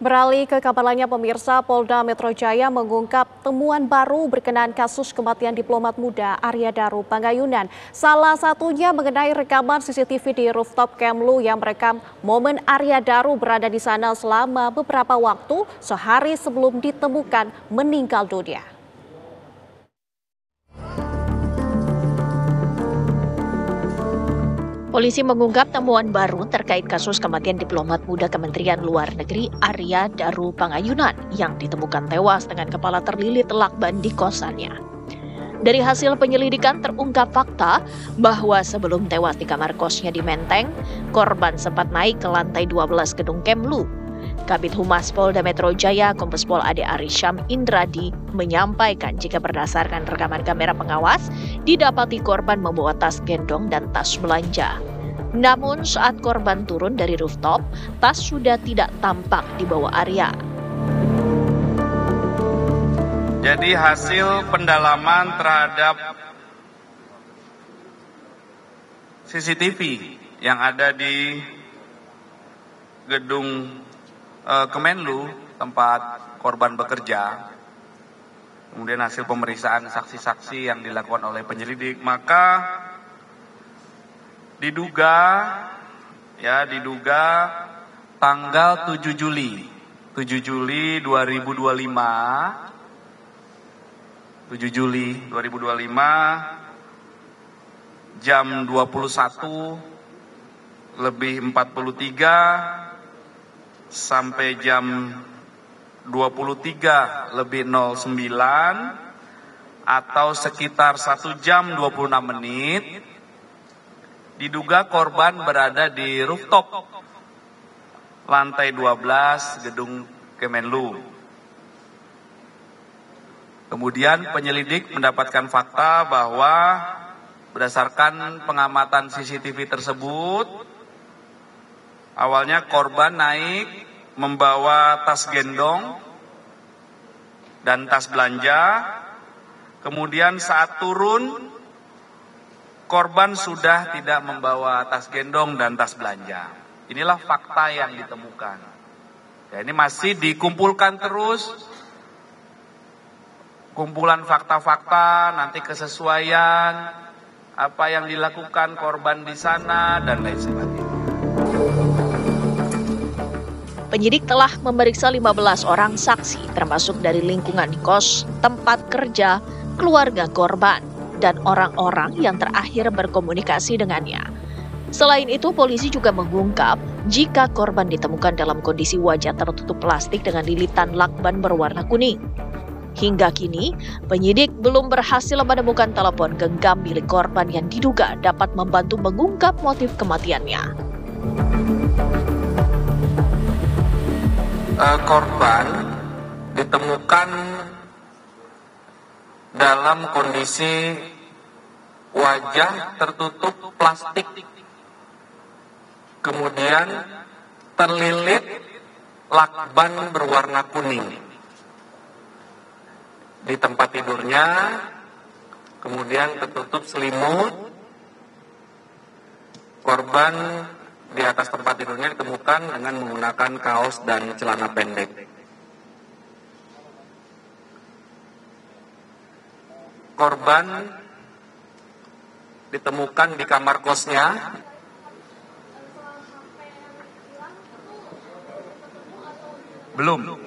Beralih ke kabar lainnya, pemirsa, Polda Metro Jaya mengungkap temuan baru berkenaan kasus kematian diplomat muda Arya Daru Pangayunan. Salah satunya mengenai rekaman CCTV di rooftop Kemlu yang merekam momen Arya Daru berada di sana selama beberapa waktu sehari sebelum ditemukan meninggal dunia. Polisi mengungkap temuan baru terkait kasus kematian diplomat muda Kementerian Luar Negeri Arya Daru Pangayunan yang ditemukan tewas dengan kepala terlilit lakban di kosannya. Dari hasil penyelidikan terungkap fakta bahwa sebelum tewas di kamar kosnya di Menteng, korban sempat naik ke lantai 12 gedung Kemlu. Kabid Humas Polda Metro Jaya Kombes Pol Ade Arysyam Indradi menyampaikan jika berdasarkan rekaman kamera pengawas, didapati korban membawa tas gendong dan tas belanja. Namun saat korban turun dari rooftop, tas sudah tidak tampak di bawah Arya. Jadi hasil pendalaman terhadap CCTV yang ada di gedung Kemenlu tempat korban bekerja, kemudian hasil pemeriksaan saksi-saksi yang dilakukan oleh penyelidik, maka diduga tanggal 7 Juli 2025 jam 21:43 sampai jam 23:09 atau sekitar 1 jam 26 menit, diduga korban berada di rooftop lantai 12 gedung Kemenlu. Kemudian penyelidik mendapatkan fakta bahwa berdasarkan pengamatan CCTV tersebut, awalnya korban naik membawa tas gendong dan tas belanja. Kemudian saat turun, korban sudah tidak membawa tas gendong dan tas belanja. Inilah fakta yang ditemukan. Ya, ini masih dikumpulkan terus, kumpulan fakta-fakta, nanti kesesuaian apa yang dilakukan korban di sana dan lain sebagainya. Penyidik telah memeriksa 15 orang saksi termasuk dari lingkungan kos, tempat kerja, keluarga korban, dan orang-orang yang terakhir berkomunikasi dengannya. Selain itu, polisi juga mengungkap jika korban ditemukan dalam kondisi wajah tertutup plastik dengan lilitan lakban berwarna kuning. Hingga kini, penyidik belum berhasil menemukan telepon genggam milik korban yang diduga dapat membantu mengungkap motif kematiannya. Korban ditemukan dalam kondisi wajah tertutup plastik, kemudian terlilit lakban berwarna kuning di tempat tidurnya, kemudian tertutup selimut. Korban di atas tempat tidurnya ditemukan dengan menggunakan kaos dan celana pendek. Korban ditemukan di kamar kosnya. Belum.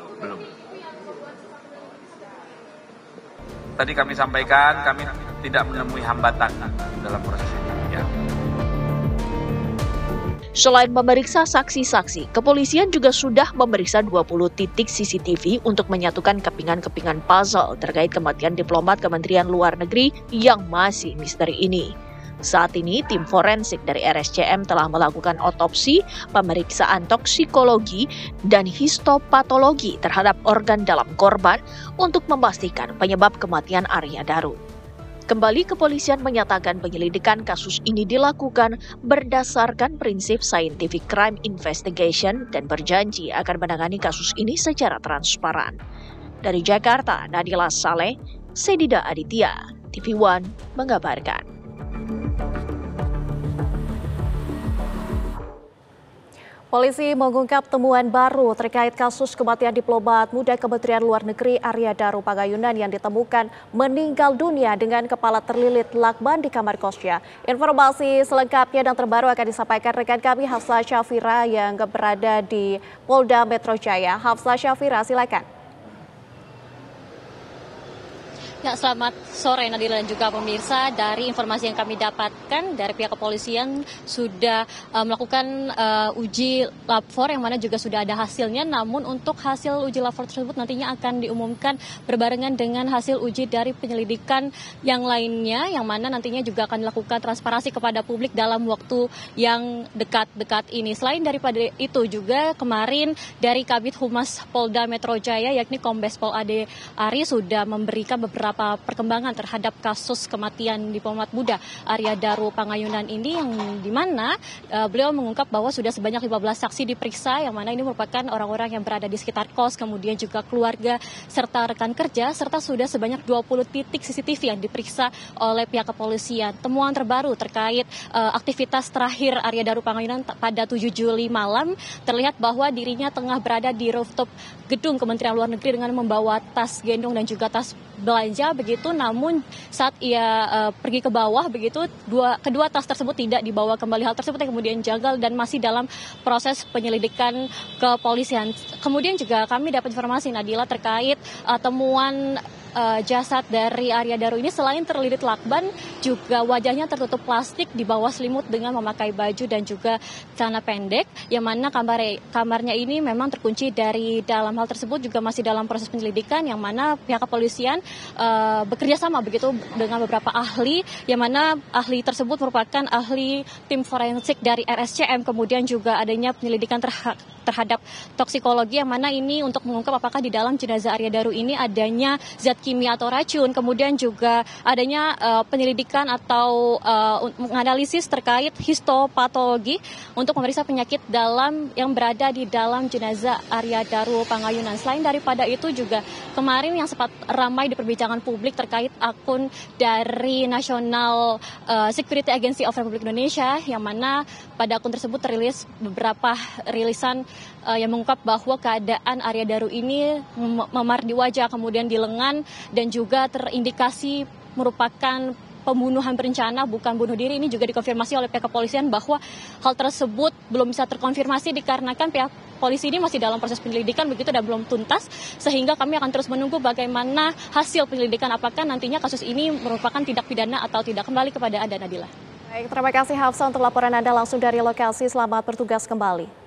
Tadi kami sampaikan, kami tidak menemui hambatan dalam proses ini. Ya. Selain memeriksa saksi-saksi, kepolisian juga sudah memeriksa 20 titik CCTV untuk menyatukan kepingan-kepingan puzzle terkait kematian diplomat Kementerian Luar Negeri yang masih misteri ini. Saat ini, tim forensik dari RSCM telah melakukan otopsi, pemeriksaan toksikologi, dan histopatologi terhadap organ dalam korban untuk memastikan penyebab kematian Arya Daru. Kembali, kepolisian menyatakan penyelidikan kasus ini dilakukan berdasarkan prinsip scientific crime investigation dan berjanji akan menangani kasus ini secara transparan. Dari Jakarta, Nadila Saleh, Sedida Aditya, TV One mengabarkan. Polisi mengungkap temuan baru terkait kasus kematian diplomat muda Kementerian Luar Negeri Arya Daru Pagayunan yang ditemukan meninggal dunia dengan kepala terlilit lakban di kamar kosnya. Informasi selengkapnya dan terbaru akan disampaikan rekan kami Hafsah Syafira yang berada di Polda Metro Jaya. Hafsah Syafira, silakan. Ya, selamat sore Nadila dan juga pemirsa. Dari informasi yang kami dapatkan dari pihak kepolisian sudah melakukan uji lapor yang mana juga sudah ada hasilnya. Namun untuk hasil uji lapor tersebut nantinya akan diumumkan berbarengan dengan hasil uji dari penyelidikan yang lainnya, yang mana nantinya juga akan dilakukan transparansi kepada publik dalam waktu yang dekat-dekat ini. Selain daripada itu juga kemarin dari Kabid Humas Polda Metro Jaya yakni Kombes Pol Ade Ari sudah memberikan beberapa perkembangan terhadap kasus kematian diplomat muda Arya Daru Pagayunan ini, yang dimana beliau mengungkap bahwa sudah sebanyak 15 saksi diperiksa, yang mana ini merupakan orang-orang yang berada di sekitar kos, kemudian juga keluarga serta rekan kerja, serta sudah sebanyak 20 titik CCTV yang diperiksa oleh pihak kepolisian. Temuan terbaru terkait aktivitas terakhir Arya Daru Pagayunan pada 7 Juli malam terlihat bahwa dirinya tengah berada di rooftop gedung Kementerian Luar Negeri dengan membawa tas gendong dan juga tas belanja begitu. Namun saat ia pergi ke bawah begitu, kedua tas tersebut tidak dibawa kembali. Hal tersebut yang kemudian janggal dan masih dalam proses penyelidikan kepolisian. Kemudian juga kami dapat informasi Nadila terkait temuan jasad dari Arya Daru ini, selain terlilit lakban juga wajahnya tertutup plastik di bawah selimut dengan memakai baju dan juga celana pendek, yang mana kamarnya ini memang terkunci dari dalam. Hal tersebut juga masih dalam proses penyelidikan, yang mana pihak kepolisian bekerja sama begitu dengan beberapa ahli, yang mana ahli tersebut merupakan ahli tim forensik dari RSCM, kemudian juga adanya penyelidikan terhadap toksikologi, yang mana ini untuk mengungkap apakah di dalam jenazah Arya Daru ini adanya zat kimia atau racun, kemudian juga adanya penyelidikan atau menganalisis terkait histopatologi untuk memeriksa penyakit yang berada di dalam jenazah Arya Daru Pagayunan. Selain daripada itu juga kemarin yang sempat ramai diperbincangkan publik terkait akun dari National Security Agency of Republic Indonesia, yang mana pada akun tersebut terrilis beberapa rilisan yang mengungkap bahwa keadaan Arya Daru ini memar di wajah, kemudian di lengan, dan juga terindikasi merupakan pembunuhan berencana, bukan bunuh diri. Ini juga dikonfirmasi oleh pihak kepolisian bahwa hal tersebut belum bisa terkonfirmasi dikarenakan pihak polisi ini masih dalam proses penyelidikan begitu dan belum tuntas, sehingga kami akan terus menunggu bagaimana hasil penyelidikan, apakah nantinya kasus ini merupakan tindak pidana atau tidak. Kembali kepada Anda, Nadila. Baik, terima kasih Hafsah untuk laporan Anda langsung dari lokasi. Selamat bertugas kembali.